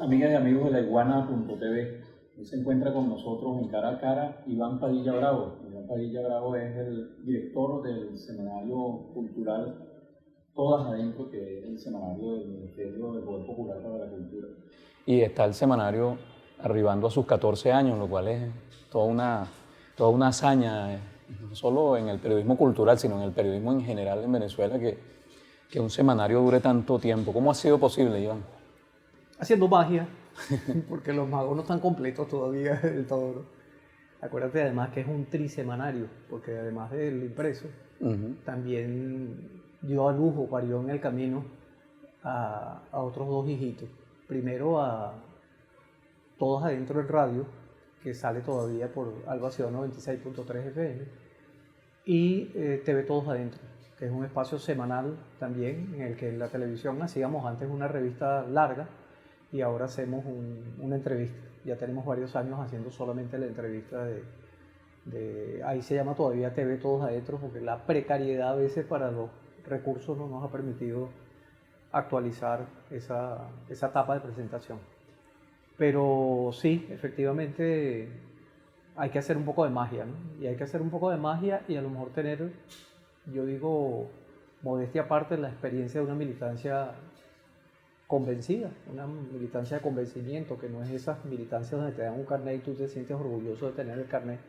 amigas y amigos de la iguana.tv. Hoy se encuentra con nosotros en Cara a Cara Iván Padilla Bravo. Iván Padilla Bravo es el director del semanario cultural Todas Adentro, que es el semanario del Ministerio del Poder Popular para la Cultura. Y está el semanario arribando a sus 14 años, lo cual es toda una hazaña, no solo en el periodismo cultural, sino en el periodismo en general en Venezuela, que un semanario dure tanto tiempo. ¿Cómo ha sido posible, Iván? Haciendo magia, porque los magos no están completos todavía del todo, ¿no? Acuérdate además que es un trisemanario, porque además del impreso, también dio a luz o parió en el camino a otros dos hijitos. Primero a Todos Adentro en radio, que sale todavía por Alba Ciudad 96.3 FM, y TV Todos Adentro, que es un espacio semanal también en el que en la televisión hacíamos antes una revista larga y ahora hacemos una entrevista. Ya tenemos varios años haciendo solamente la entrevista ahí se llama todavía TV Todos Adentro, porque la precariedad a veces para los recursos no nos ha permitido actualizar esa etapa de presentación. Pero sí, efectivamente hay que hacer un poco de magia, ¿no? Y hay que hacer un poco de magia y a lo mejor tener, yo digo, modestia aparte, la experiencia de una militancia convencida, una militancia de convencimiento, que no es esas militancias donde te dan un carnet y tú te sientes orgulloso de tener el carnet,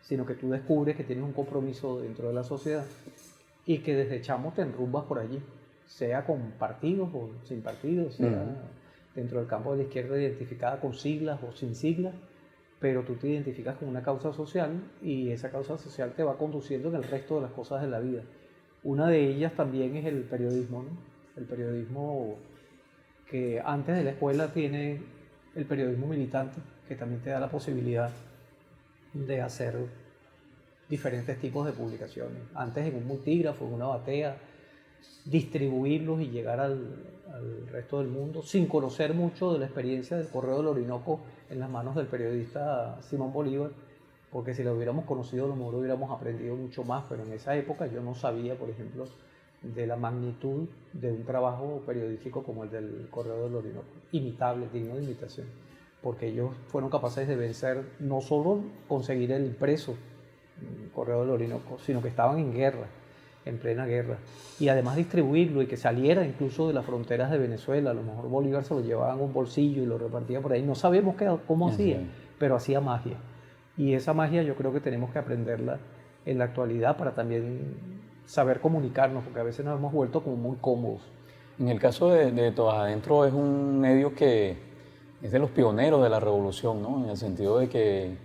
sino que tú descubres que tienes un compromiso dentro de la sociedad y que desde chamo te enrumbas por allí, sea con partidos o sin partidos, sea dentro del campo de la izquierda identificada con siglas o sin siglas, pero tú te identificas con una causa social y esa causa social te va conduciendo en el resto de las cosas de la vida. Una de ellas también es el periodismo, ¿no? El periodismo que antes de la escuela tiene el periodismo militante, que también te da la posibilidad de hacer diferentes tipos de publicaciones. Antes en un multígrafo, en una batea, distribuirlos y llegar al resto del mundo sin conocer mucho de la experiencia del Correo del Orinoco en las manos del periodista Simón Bolívar, porque si lo hubiéramos conocido a lo mejor hubiéramos aprendido mucho más, pero en esa época yo no sabía, por ejemplo, de la magnitud de un trabajo periodístico como el del Correo del Orinoco, imitable, digno de imitación, porque ellos fueron capaces de vencer, no solo conseguir el impreso, el Correo del Orinoco, sino que estaban en guerra, en plena guerra, y además distribuirlo y que saliera incluso de las fronteras de Venezuela. A lo mejor Bolívar se lo llevaba en un bolsillo y lo repartía por ahí, no sabemos cómo hacía, pero hacía magia, y esa magia yo creo que tenemos que aprenderla en la actualidad para también saber comunicarnos, porque a veces nos hemos vuelto como muy cómodos. En el caso de Todas Adentro es un medio que es de los pioneros de la revolución, ¿no? En el sentido de que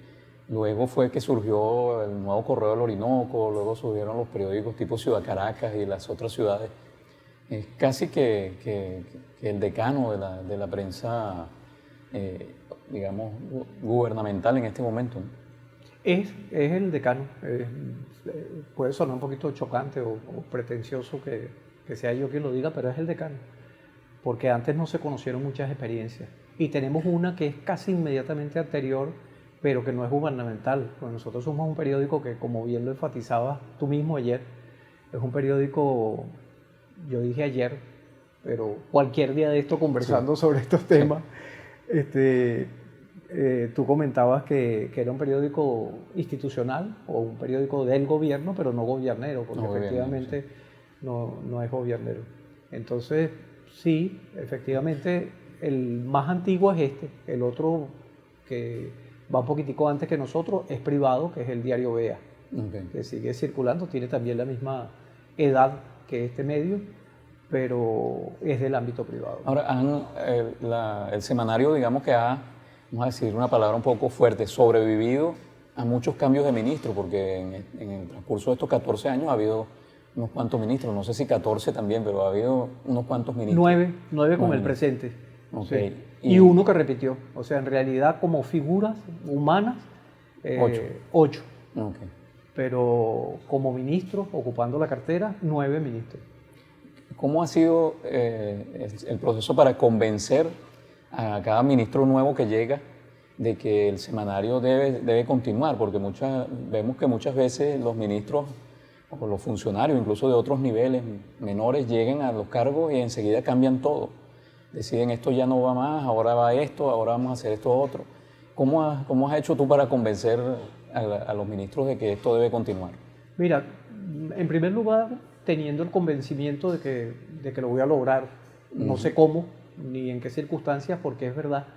luego fue que surgió el nuevo Correo del Orinoco, luego surgieron los periódicos tipo Ciudad Caracas y las otras ciudades. Es casi que el decano de la prensa, digamos, gubernamental en este momento, ¿no? Es el decano. Puede sonar un poquito chocante o pretencioso que sea yo quien lo diga, pero es el decano, porque antes no se conocieron muchas experiencias y tenemos una que es casi inmediatamente anterior, pero que no es gubernamental. Pues nosotros somos un periódico que, como bien lo enfatizabas tú mismo ayer, es un periódico, yo dije ayer, pero cualquier día de esto conversando sobre estos temas, tú comentabas que era un periódico institucional o un periódico del gobierno, pero no gobiernero, porque no efectivamente no es gobiernero. Entonces, sí, efectivamente, el más antiguo es el otro que va un poquitico antes que nosotros, es privado, que es el diario Vea, que sigue circulando, tiene también la misma edad que este medio, pero es del ámbito privado. Ahora, el semanario, digamos que vamos a decir una palabra un poco fuerte, sobrevivido a muchos cambios de ministro, porque en el transcurso de estos 14 años ha habido unos cuantos ministros, no sé si 14 también, pero ha habido unos cuantos ministros. 9 con el presente. Okay. Sí. Y uno que repitió, o sea, en realidad como figuras humanas, 8. Okay. Pero como ministros, ocupando la cartera, 9 ministros. ¿Cómo ha sido el proceso para convencer a cada ministro nuevo que llega de que el semanario debe continuar? Porque vemos que muchas veces los ministros o los funcionarios, incluso de otros niveles menores, llegan a los cargos y enseguida cambian todo. deciden esto ya no va más, ahora va esto, ahora vamos a hacer esto otro. ¿Cómo has hecho tú para convencer a los ministros de que esto debe continuar? Mira, en primer lugar, teniendo el convencimiento de que lo voy a lograr, no sé cómo ni en qué circunstancias, porque es verdad,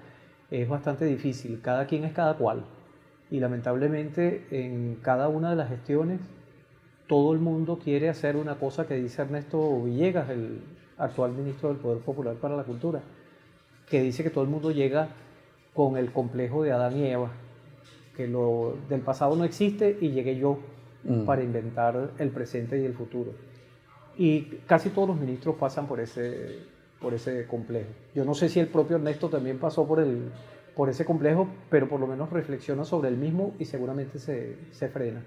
es bastante difícil, cada quien es cada cual, y lamentablemente en cada una de las gestiones todo el mundo quiere hacer una cosa que dice Ernesto Villegas, el actual ministro del Poder Popular para la Cultura, que dice que todo el mundo llega con el complejo de Adán y Eva, que lo del pasado no existe y llegué yo para inventar el presente y el futuro. Y casi todos los ministros pasan por ese complejo. Yo no sé si el propio Ernesto también pasó por ese complejo, pero por lo menos reflexiona sobre el mismo y seguramente se frena.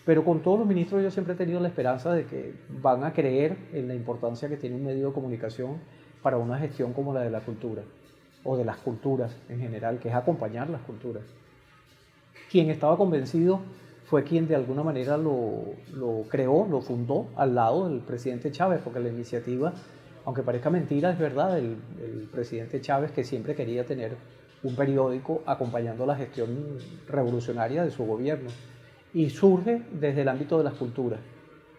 Pero con todos los ministros yo siempre he tenido la esperanza de que van a creer en la importancia que tiene un medio de comunicación para una gestión como la de la cultura, o de las culturas en general, que es acompañar las culturas. Quien estaba convencido fue quien de alguna manera lo creó, lo fundó al lado del presidente Chávez, porque la iniciativa, aunque parezca mentira, es verdad, el presidente Chávez, que siempre quería tener un periódico acompañando la gestión revolucionaria de su gobierno, y surge desde el ámbito de las culturas.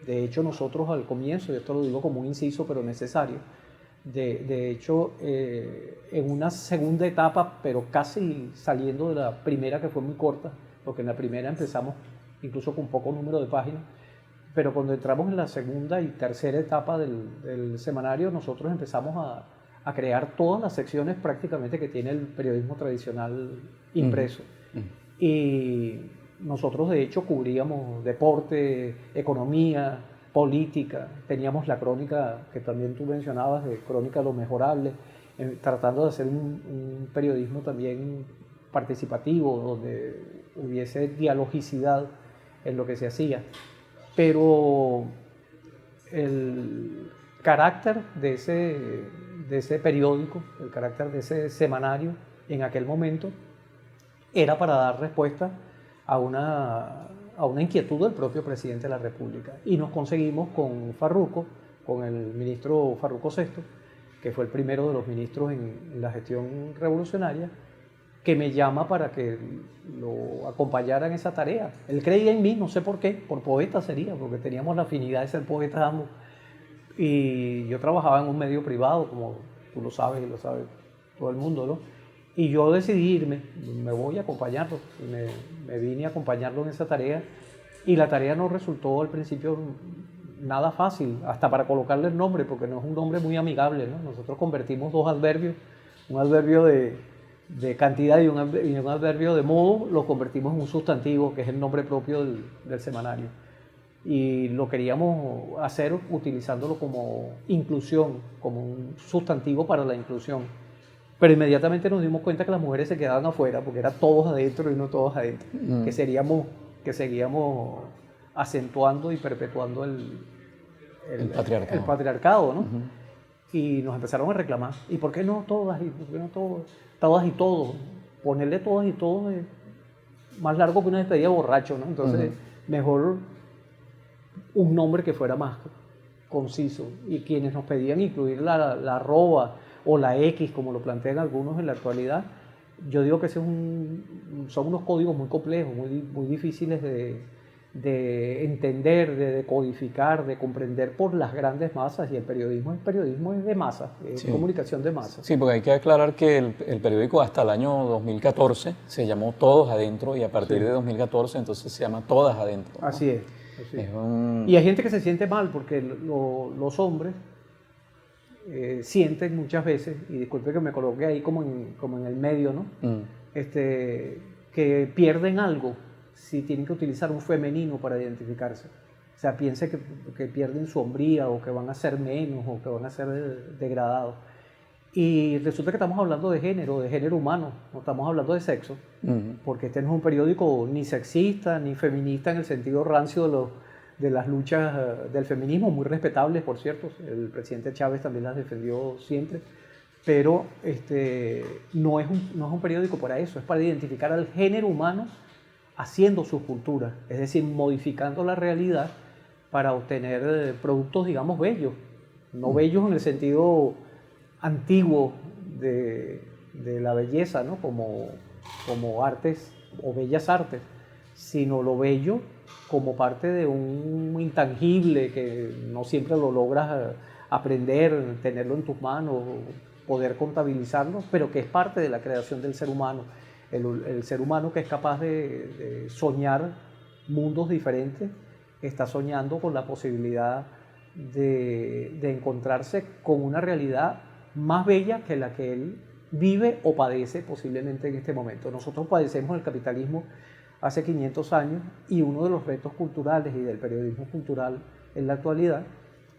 De hecho, nosotros al comienzo, y esto lo digo como un inciso pero necesario, de hecho, en una segunda etapa, pero casi saliendo de la primera, que fue muy corta, porque en la primera empezamos incluso con poco número de páginas, pero cuando entramos en la segunda y tercera etapa del semanario, nosotros empezamos a crear todas las secciones prácticamente que tiene el periodismo tradicional impreso. Y nosotros de hecho cubríamos deporte, economía, política, teníamos la crónica que también tú mencionabas, de Crónica de lo Mejorable, tratando de hacer un periodismo también participativo, donde hubiese dialogicidad en lo que se hacía. Pero el carácter de ese periódico, el carácter de ese semanario en aquel momento, era para dar respuesta a una inquietud del propio presidente de la República. Y nos conseguimos con Farruco, con el ministro Farruco VI, que fue el primero de los ministros en la gestión revolucionaria, que me llama para que lo acompañara en esa tarea. Él creía en mí, no sé por qué, por poeta sería, porque teníamos la afinidad de ser poetas ambos. Y yo trabajaba en un medio privado, como tú lo sabes y lo sabe todo el mundo, ¿no? Y yo decidí irme, me voy a acompañarlo, y me vine a acompañarlo en esa tarea, y la tarea no resultó al principio nada fácil, hasta para colocarle el nombre, porque no es un nombre muy amigable, ¿no? Nosotros convertimos dos adverbios, un adverbio de cantidad y un adverbio de modo, lo convertimos en un sustantivo, que es el nombre propio del semanario. Y lo queríamos hacer utilizándolo como inclusión, como un sustantivo para la inclusión. Pero inmediatamente nos dimos cuenta que las mujeres se quedaban afuera, porque era todos adentro y no todos adentro, que seguíamos acentuando y perpetuando el patriarcado, ¿no? Y nos empezaron a reclamar. ¿Y por qué no todas? ¿Y por qué no todas y todos? Ponerle todas y todos es más largo que una despedida borracho, ¿no? Entonces, mejor un nombre que fuera más conciso. Y quienes nos pedían incluir la arroba o la X, como lo plantean algunos en la actualidad, yo digo que son unos códigos muy complejos, muy difíciles de entender, de decodificar, de comprender por las grandes masas, y el periodismo es de masa, es comunicación de masa. Sí, porque hay que aclarar que el periódico hasta el año 2014 se llamó Todos Adentro, y a partir de 2014 entonces se llama Todas Adentro, ¿no? Así es. Y hay gente que se siente mal porque los hombres sienten muchas veces, y disculpe que me coloque ahí como en el medio, ¿no? Que pierden algo si tienen que utilizar un femenino para identificarse. O sea, piensen que pierden su hombría, o que van a ser menos, o que van a ser degradados. Y resulta que estamos hablando de género humano, no estamos hablando de sexo, porque este no es un periódico ni sexista ni feminista en el sentido rancio de las luchas del feminismo, muy respetables, por cierto. El presidente Chávez también las defendió siempre, pero no es un periódico para eso, es para identificar al género humano haciendo sus culturas, es decir, modificando la realidad para obtener productos, digamos, bellos, no bellos en el sentido antiguo de la belleza, ¿no? Como artes o bellas artes, sino lo bello como parte de un intangible que no siempre lo logras aprender, tenerlo en tus manos, poder contabilizarlo, pero que es parte de la creación del ser humano. El ser humano que es capaz de soñar mundos diferentes, está soñando con la posibilidad de encontrarse con una realidad más bella que la que él vive o padece posiblemente en este momento. Nosotros padecemos el capitalismo hace 500 años y uno de los retos culturales y del periodismo cultural en la actualidad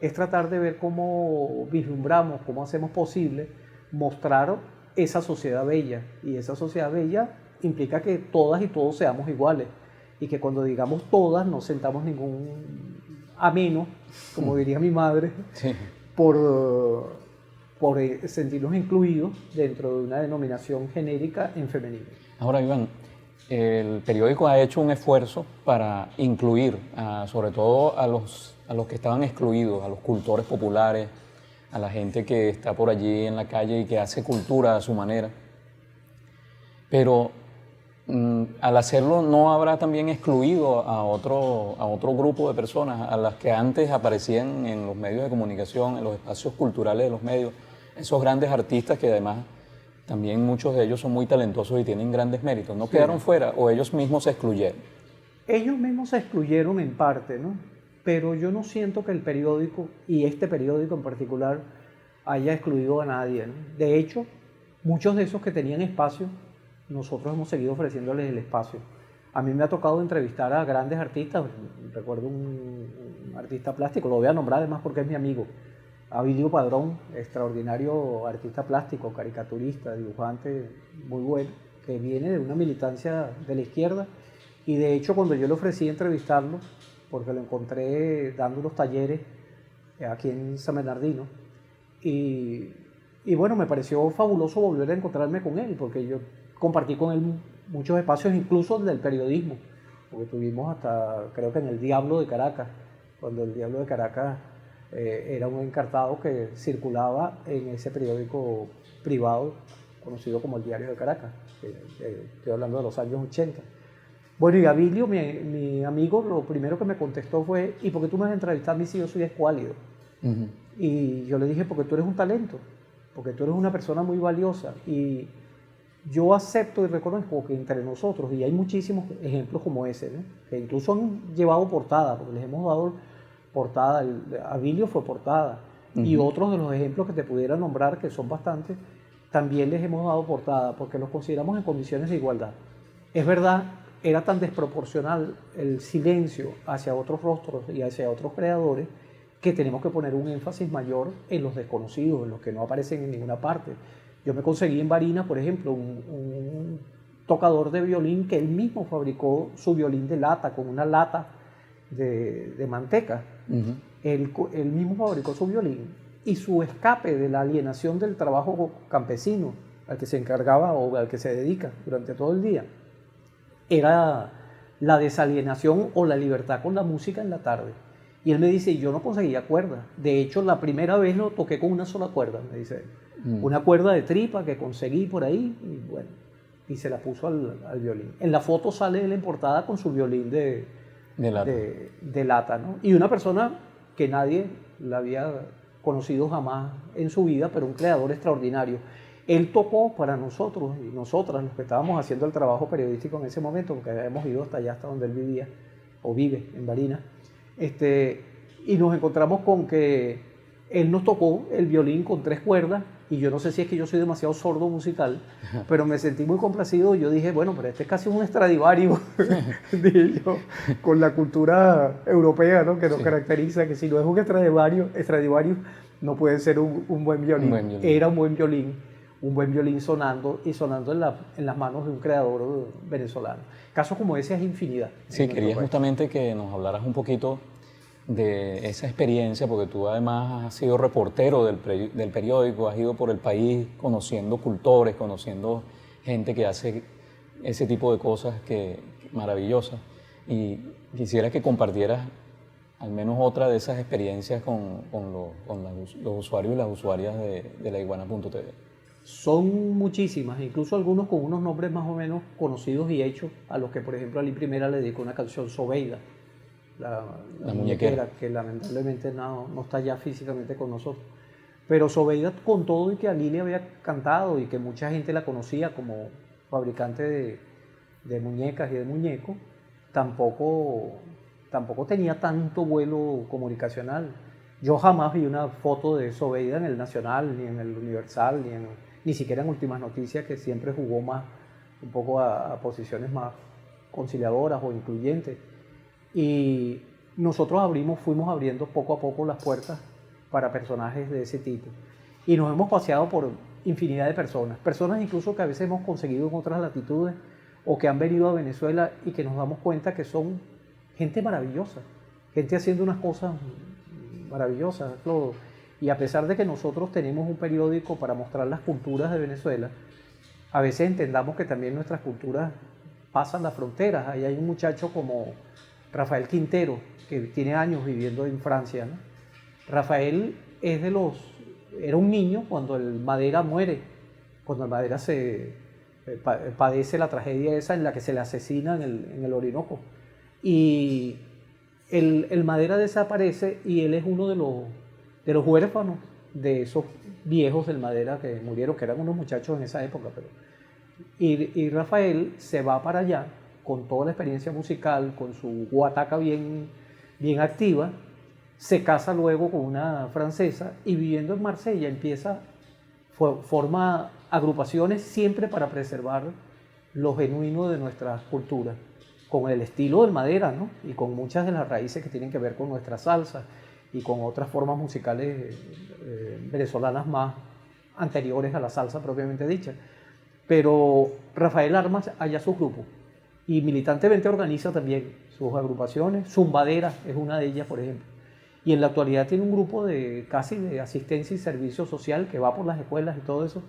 es tratar de ver cómo vislumbramos, cómo hacemos posible mostrar esa sociedad bella. Y esa sociedad bella implica que todas y todos seamos iguales y que cuando digamos todas no sentamos ningún ameno, como diría mi madre, sí, por sentirnos incluidos dentro de una denominación genérica en femenino. Ahora, Iván, el periódico ha hecho un esfuerzo para incluir, sobre todo a los que estaban excluidos, a los cultores populares, a la gente que está por allí en la calle y que hace cultura a su manera. Pero al hacerlo no habrá también excluido a otro grupo de personas, a las que antes aparecían en los medios de comunicación, en los espacios culturales de los medios, esos grandes artistas que además también muchos de ellos son muy talentosos y tienen grandes méritos. ¿No quedaron fuera o ellos mismos se excluyeron? Ellos mismos se excluyeron en parte, ¿no? Pero yo no siento que el periódico, y este periódico en particular, haya excluido a nadie, ¿no? De hecho, muchos de esos que tenían espacio, nosotros hemos seguido ofreciéndoles el espacio. A mí me ha tocado entrevistar a grandes artistas. Recuerdo un artista plástico, lo voy a nombrar además porque es mi amigo, Abilio Padrón, extraordinario artista plástico, caricaturista, dibujante muy bueno, que viene de una militancia de la izquierda. Y de hecho, cuando yo le ofrecí entrevistarlo, porque lo encontré dando unos talleres aquí en San Bernardino, y bueno, me pareció fabuloso volver a encontrarme con él, porque yo compartí con él muchos espacios, incluso del periodismo, porque tuvimos hasta, creo que en El Diablo de Caracas, cuando El Diablo de Caracas era un encartado que circulaba en ese periódico privado conocido como El Diario de Caracas, estoy hablando de los años 80. Bueno, y Abilio, mi amigo, lo primero que me contestó fue: ¿y por qué tú me vas a entrevistar a mí si yo soy escuálido? Uh-huh. Y yo le dije: porque tú eres un talento, porque tú eres una persona muy valiosa, y yo acepto y reconozco que entre nosotros, y hay muchísimos ejemplos como ese, ¿no? Que incluso han llevado portada, porque les hemos dado portada, Abilio fue portada, uh-huh, y otros de los ejemplos que te pudiera nombrar, que son bastantes, también les hemos dado portada, porque los consideramos en condiciones de igualdad. Es verdad, era tan desproporcional el silencio hacia otros rostros y hacia otros creadores que tenemos que poner un énfasis mayor en los desconocidos, en los que no aparecen en ninguna parte. Yo me conseguí en Barinas, por ejemplo, un tocador de violín que él mismo fabricó su violín de lata, con una lata de manteca. Uh-huh. Él mismo fabricó su violín, y su escape de la alienación del trabajo campesino al que se encargaba o al que se dedica durante todo el día era la desalienación o la libertad con la música en la tarde. Y él me dice: yo no conseguía cuerda. De hecho, la primera vez lo toqué con una sola cuerda, me dice él. Una cuerda de tripa que conseguí por ahí, y bueno, y se la puso al violín. En la foto sale él en portada con su violín de lata, ¿no? Y una persona que nadie la había conocido jamás en su vida, pero un creador extraordinario. Él tocó para nosotros y nosotras, los que estábamos haciendo el trabajo periodístico en ese momento, porque habíamos ido hasta allá, hasta donde él vivía, o vive, en Barinas, y nos encontramos con que él nos tocó el violín con 3 cuerdas, y yo no sé si es que yo soy demasiado sordo musical, pero me sentí muy complacido. Yo dije: bueno, pero este es casi un Stradivarius, dije yo, con la cultura europea, ¿no?, que nos caracteriza, que si no es un Stradivarius no puede ser un buen violín. Era un buen violín sonando en las manos de un creador venezolano. Casos como ese es infinidad. Sí, quería justamente que nos hablaras un poquito de esa experiencia, porque tú además has sido reportero del periódico, has ido por el país conociendo cultores, conociendo gente que hace ese tipo de cosas maravillosas, y quisiera que compartieras al menos otra de esas experiencias con los usuarios y las usuarias de laiguana.tv. Son muchísimas, incluso algunos con unos nombres más o menos conocidos y hechos, a los que por ejemplo Ali Primera le dedicó una canción, Sobeida, la muñequera, que lamentablemente no está ya físicamente con nosotros. Pero Sobeida, con todo y que Ali le había cantado y que mucha gente la conocía como fabricante de muñecas y de muñecos, tampoco tenía tanto vuelo comunicacional. Yo jamás vi una foto de Sobeida en el Nacional, ni en el Universal, ni siquiera en Últimas Noticias, que siempre jugó más un poco a posiciones más conciliadoras o incluyentes. Y nosotros fuimos abriendo poco a poco las puertas para personajes de ese tipo. Y nos hemos paseado por infinidad de personas incluso que a veces hemos conseguido en otras latitudes o que han venido a Venezuela y que nos damos cuenta que son gente maravillosa, gente haciendo unas cosas maravillosas, Clodo. Y a pesar de que nosotros tenemos un periódico para mostrar las culturas de Venezuela, a veces entendamos que también nuestras culturas pasan las fronteras. Ahí hay un muchacho como Rafael Quintero, que tiene años viviendo en Francia, ¿no? Rafael era un niño cuando el Madera muere, cuando el Madera padece la tragedia esa en la que se le asesina en el Orinoco. Y el Madera desaparece y él es uno de los huérfanos de esos viejos del Madera que murieron, que eran unos muchachos en esa época. Y Rafael se va para allá con toda la experiencia musical, con su guataca bien activa, se casa luego con una francesa y viviendo en Marsella forma agrupaciones siempre para preservar lo genuino de nuestras culturas, con el estilo del Madera, ¿no? Y con muchas de las raíces que tienen que ver con nuestra salsa y con otras formas musicales venezolanas más anteriores a la salsa propiamente dicha. Pero Rafael arma allá su grupo y militantemente organiza también sus agrupaciones. Zumbadera es una de ellas, por ejemplo. Y en la actualidad tiene un grupo casi de asistencia y servicio social que va por las escuelas y todo eso,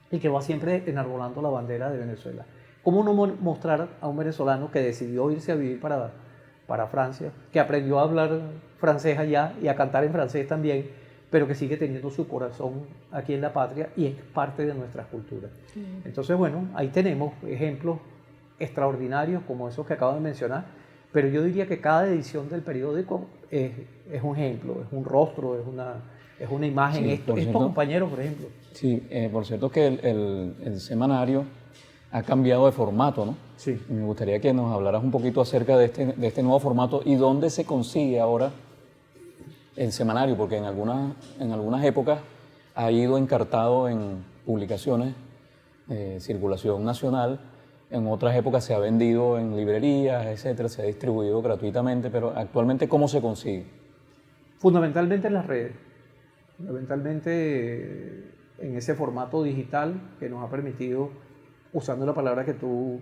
y que va siempre enarbolando la bandera de Venezuela. ¿Cómo no mostrar a un venezolano que decidió irse a vivir para Francia, que aprendió a hablar francés allá y a cantar en francés también, pero que sigue teniendo su corazón aquí en la patria y es parte de nuestras culturas? Entonces, bueno, ahí tenemos ejemplos extraordinarios como esos que acabo de mencionar, pero yo diría que cada edición del periódico es un ejemplo, es un rostro, es una imagen. Sí, Estos compañeros, por ejemplo. Sí, por cierto que el semanario ha cambiado de formato, ¿no? Sí. Me gustaría que nos hablaras un poquito acerca de este nuevo formato y dónde se consigue ahora el semanario, porque en algunas épocas ha ido encartado en publicaciones de circulación nacional, en otras épocas se ha vendido en librerías, etcétera, se ha distribuido gratuitamente, pero actualmente ¿cómo se consigue? Fundamentalmente en las redes, fundamentalmente en ese formato digital que nos ha permitido, usando la palabra que tú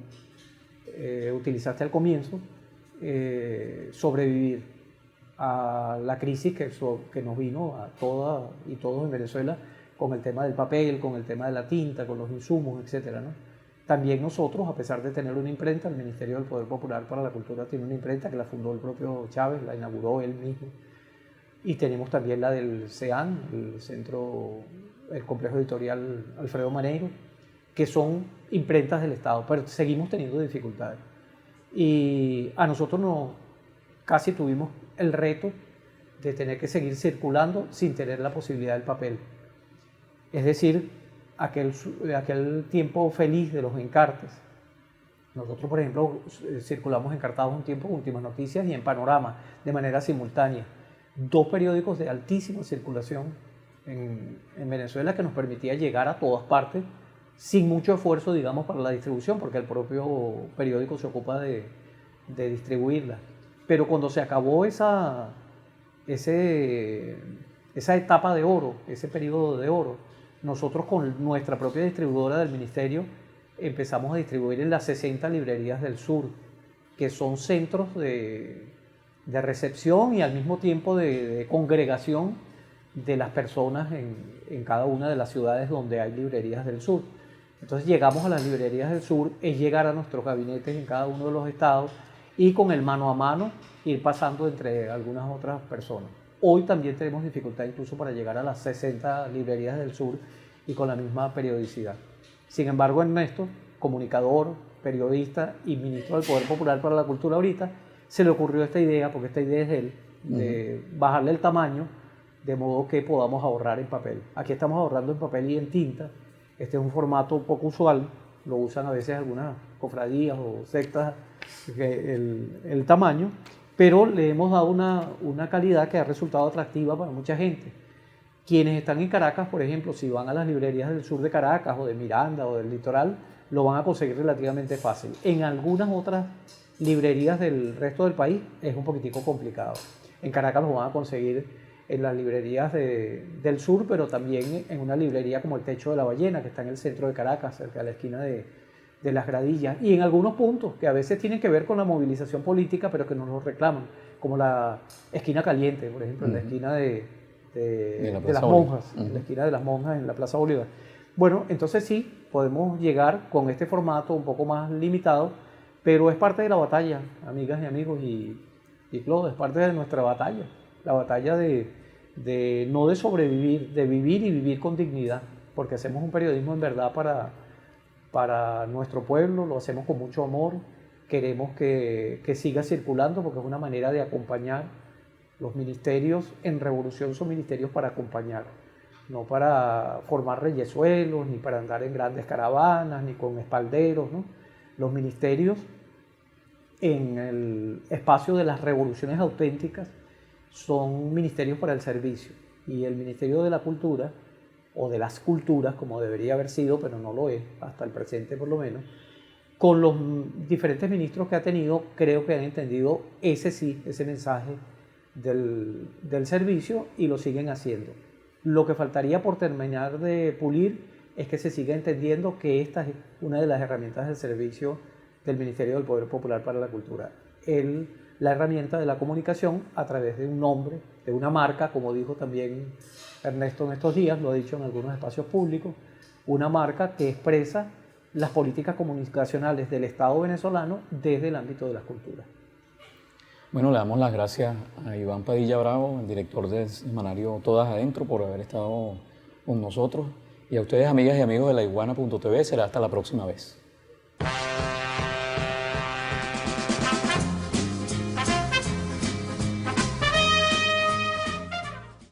utilizaste al comienzo, sobrevivir a la crisis que nos vino a todas y todos en Venezuela con el tema del papel, con el tema de la tinta, con los insumos, etcétera, ¿no? También nosotros, a pesar de tener una imprenta, el Ministerio del Poder Popular para la Cultura tiene una imprenta que la fundó el propio Chávez, la inauguró él mismo. Y tenemos también la del CEAN, el Complejo Editorial Alfredo Maneiro, que son imprentas del Estado, pero seguimos teniendo dificultades. Y a nosotros casi tuvimos el reto de tener que seguir circulando sin tener la posibilidad del papel. Es decir, aquel tiempo feliz de los encartes. Nosotros, por ejemplo, circulamos encartados un tiempo en Últimas Noticias y en Panorama, de manera simultánea. 2 periódicos de altísima circulación en Venezuela que nos permitía llegar a todas partes sin mucho esfuerzo, digamos, para la distribución, porque el propio periódico se ocupa de distribuirla. Pero cuando se acabó esa etapa de oro, ese periodo de oro, nosotros con nuestra propia distribuidora del Ministerio empezamos a distribuir en las 60 librerías del sur, que son centros de recepción y al mismo tiempo de congregación de las personas en cada una de las ciudades donde hay librerías del sur. Entonces llegamos a las librerías del sur, es llegar a nuestros gabinetes en cada uno de los estados y con el mano a mano ir pasando entre algunas otras personas. Hoy también tenemos dificultad incluso para llegar a las 60 librerías del sur y con la misma periodicidad. Sin embargo, Ernesto, comunicador, periodista y ministro del Poder Popular para la Cultura ahorita, se le ocurrió esta idea, porque esta idea es de él, de bajarle el tamaño de modo que podamos ahorrar en papel. Aquí estamos ahorrando en papel y en tinta. Este es un formato poco usual, lo usan a veces algunas cofradías o sectas, el tamaño, pero le hemos dado una calidad que ha resultado atractiva para mucha gente. Quienes están en Caracas, por ejemplo, si van a las librerías del sur de Caracas o de Miranda o del litoral, lo van a conseguir relativamente fácil. En algunas otras librerías del resto del país es un poquitico complicado. En Caracas lo van a conseguir en las librerías del sur, pero también en una librería como el Techo de la Ballena, que está en el centro de Caracas, cerca de la esquina de las Gradillas, y en algunos puntos que a veces tienen que ver con la movilización política, pero que nos lo reclaman, como la esquina caliente, por ejemplo, en la esquina de las monjas, en la esquina de las monjas en la Plaza Bolívar. Bueno, entonces sí, podemos llegar con este formato un poco más limitado, pero es parte de la batalla, amigas y amigos, y Claude, es parte de nuestra batalla, la batalla de no de sobrevivir, de vivir y vivir con dignidad, porque hacemos un periodismo en verdad para nuestro pueblo, lo hacemos con mucho amor, queremos que siga circulando porque es una manera de acompañar. Los ministerios en revolución son ministerios para acompañar, no para formar reyesuelos, ni para andar en grandes caravanas, ni con espalderos, ¿no? Los ministerios en el espacio de las revoluciones auténticas son ministerios para el servicio, y el Ministerio de la Cultura, o de las culturas, como debería haber sido, pero no lo es, hasta el presente por lo menos, con los diferentes ministros que ha tenido, creo que han entendido ese mensaje del servicio y lo siguen haciendo. Lo que faltaría por terminar de pulir es que se siga entendiendo que esta es una de las herramientas del servicio del Ministerio del Poder Popular para la Cultura. La herramienta de la comunicación a través de un nombre, de una marca, como dijo también Ernesto en estos días, lo ha dicho en algunos espacios públicos, una marca que expresa las políticas comunicacionales del Estado venezolano desde el ámbito de las culturas. Bueno, le damos las gracias a Iván Padilla Bravo, el director del semanario Todas Adentro, por haber estado con nosotros. Y a ustedes, amigas y amigos de laiguana.tv, será hasta la próxima vez.